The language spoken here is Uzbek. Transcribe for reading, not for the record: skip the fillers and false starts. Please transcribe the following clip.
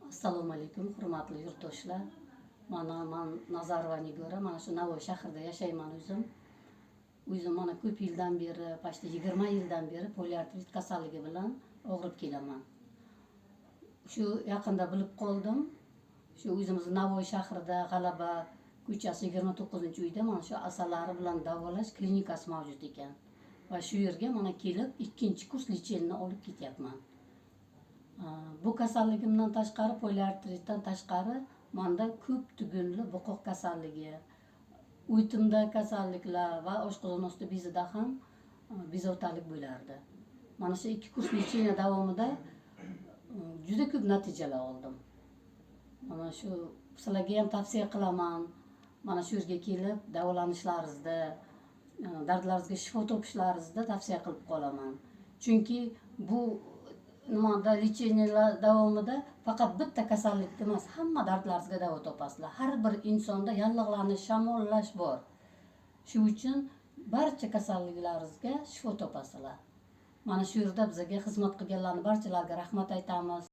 Assalomu alaykum, hurmatli yurtdoshlar. Men Nazarova Nigora, mana shu Navoiy shahrida yashayman o'zim. O'zim mana ko'p yildan beri, pashta 20 yildan beri poliartrit kasalligi bilan og'rib kelaman. Shu yaqinda bilib qoldim. Shu o'zimiz Navoiy shahrida G'alaba ko'chasi 29-uyda mana shu asalari bilan davolash klinikasi mavjud ekan. Va shu yerga mana kelib, ikkinchi kurs lecheniyani olib ketyapman. Bu kasalligimdan tashqari, poliartritdan tashqari, menda ko'p tugunli boqoq kasalligi, o'ytimda kasalliklar va oshqozon osti bezida ham bezovtalik bo'lardi. Mana shu 2 kurs lecheniya davomida juda ko'p natijalar oldim. Mana shu sizlarga ham tavsiya qilaman. Mana shu yerga kelib davolanishlaringizda, dardlaringizga shifo topishlaringizda tavsiya qilib qolaman. Chunki bu nimada lecheniyalar davomida faqat bitta kasallikda emas, hamma dardlaringizga davo topasizlar. Har bir insonda yallig'lanish, shamollash bor. Shu uchun barcha kasalliklaringizga shifo topasizlar. Mana shu yerda bizga xizmat qilganlarning barchalariga rahmat aytamiz.